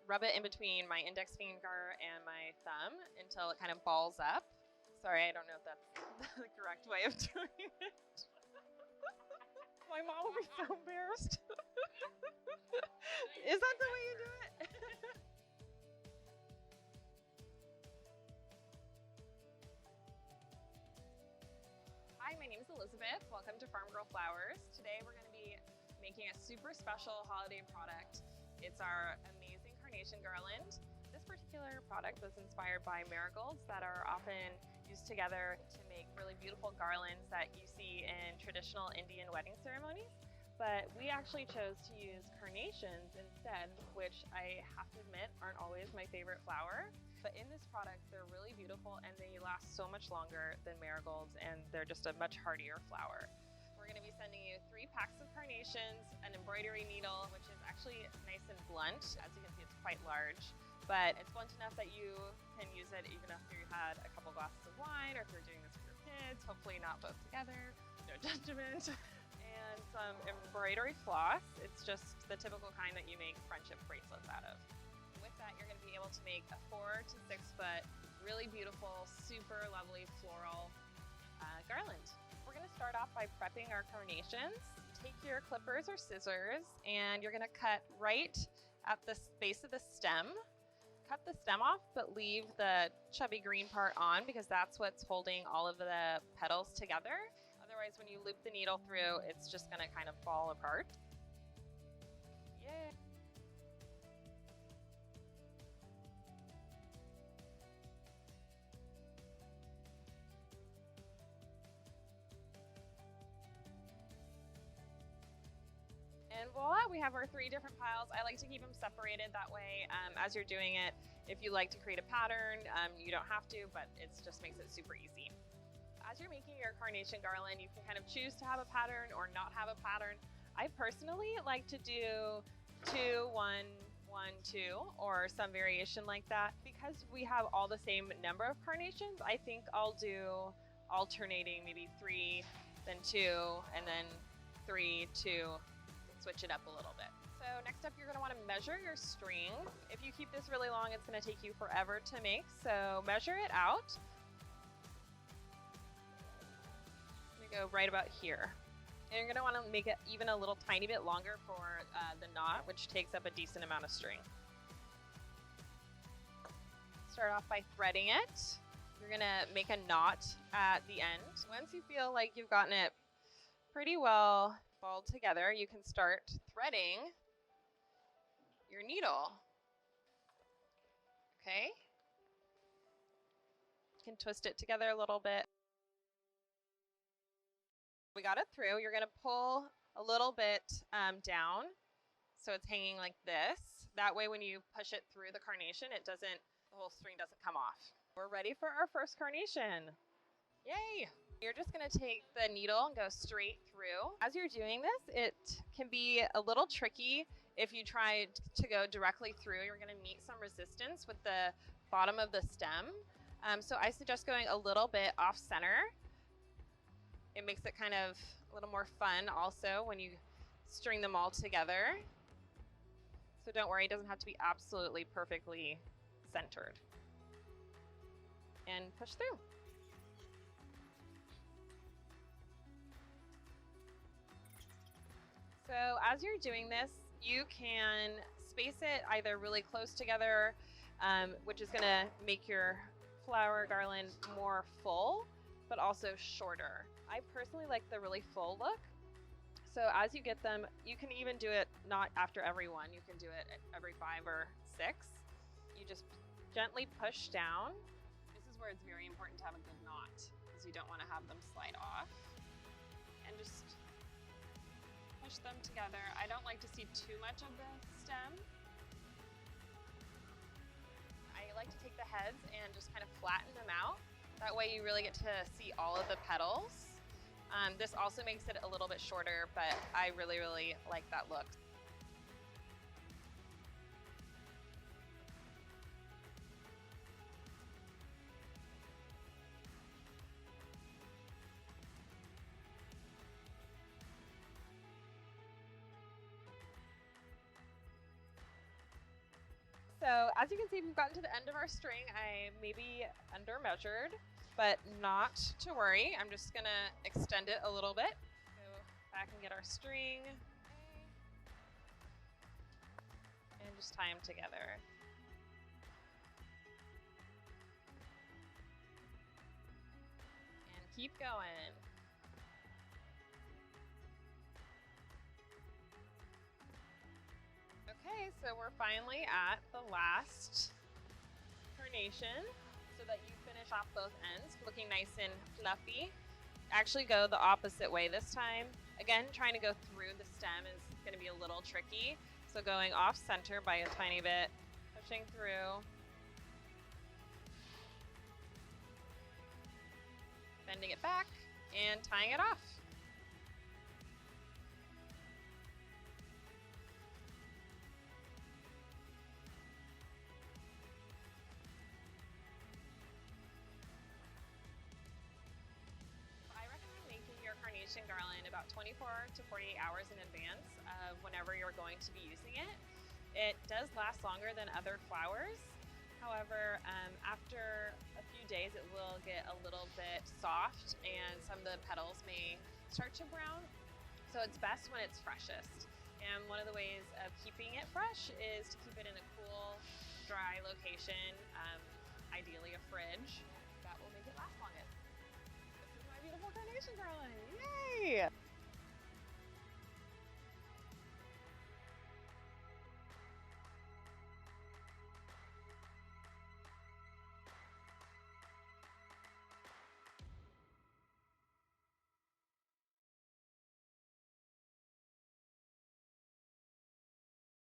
rub it in between my index finger and my thumb until it kind of balls up. Sorry, I don't know if that's the correct way of doing it. My mom will be so embarrassed. Is that the way you do it? Hi, my name is Elizabeth. Welcome to Farmgirl Flowers. Today we're going to be making a super special holiday product. It's our amazing Carnation Garland. This particular product was inspired by marigolds that are often used together to make really beautiful garlands that you see in traditional Indian wedding ceremonies. But we actually chose to use carnations instead, which I have to admit aren't always my favorite flower. But in this product, they're really beautiful and they last so much longer than marigolds, and they're just a much hardier flower. We're going to be sending you 3 packs of carnations, an embroidery needle, which is actually nice and blunt. As you can see, it's quite large, but it's blunt enough that you can use it even after you had a couple glasses of wine, or if you're doing this for your kids, hopefully not both together, no judgment. And some embroidery floss. It's just the typical kind that you make friendship bracelets out of. With that, you're going to be able to make a 4 to 6 foot, really beautiful, super lovely floral garland. We're going to start off by prepping our carnations. Take your clippers or scissors and you're going to cut right at the base of the stem. Cut the stem off, but leave the chubby green part on because that's what's holding all of the petals together. Otherwise, when you loop the needle through, it's just going to kind of fall apart. Yay! And voila, we have our 3 different piles. I like to keep them separated that way. As you're doing it, if you like to create a pattern, you don't have to, but it just makes it super easy. As you're making your carnation garland, you can kind of choose to have a pattern or not have a pattern. I personally like to do 2, 1, 1, 2, or some variation like that. Because we have all the same number of carnations, I think I'll do alternating, maybe 3, then 2, and then 3, 2, switch it up a little bit. So next up, you're going to want to measure your string. If you keep this really long, it's going to take you forever to make, so measure it out. Go right about here. And you're going to want to make it even a little tiny bit longer for the knot, which takes up a decent amount of string. Start off by threading it. You're going to make a knot at the end. Once you feel like you've gotten it pretty well balled together, you can start threading your needle. Okay? You can twist it together a little bit. We got it through. You're going to pull a little bit down so it's hanging like this. That way when you push it through the carnation, the whole string doesn't come off. We're ready for our first carnation. Yay! You're just going to take the needle and go straight through. As you're doing this, it can be a little tricky if you try to go directly through. You're going to meet some resistance with the bottom of the stem. So I suggest going a little bit off center. It makes it kind of a little more fun also when you string them all together. So don't worry, it doesn't have to be absolutely perfectly centered. And push through. So as you're doing this, you can space it either really close together, which is going to make your flower garland more full, but also shorter. I personally like the really full look. So as you get them, you can even do it not after every one. You can do it every 5 or 6. You just gently push down. This is where it's very important to have a good knot, because you don't want to have them slide off. And just push them together. I don't like to see too much of the stem. I like to take the heads and just kind of flatten them out. That way you really get to see all of the petals. This also makes it a little bit shorter, but I really, really like that look. So as you can see, we've gotten to the end of our string. I maybe under measured, but not to worry. I'm just gonna extend it a little bit. Go back and get our string and just tie them together. And keep going. Okay, so we're finally at the last carnation so that you finish off both ends looking nice and fluffy. Actually go the opposite way this time. Again, trying to go through the stem is going to be a little tricky. So going off center by a tiny bit, pushing through, bending it back, and tying it off. Carnation garland about 24 to 48 hours in advance of whenever you're going to be using it. It does last longer than other flowers. However, after a few days it will get a little bit soft and some of the petals may start to brown. So it's best when it's freshest. And one of the ways of keeping it fresh is to keep it in a cool, dry location, ideally a fridge. That will make it last longest. Beautiful carnation garland. Yay!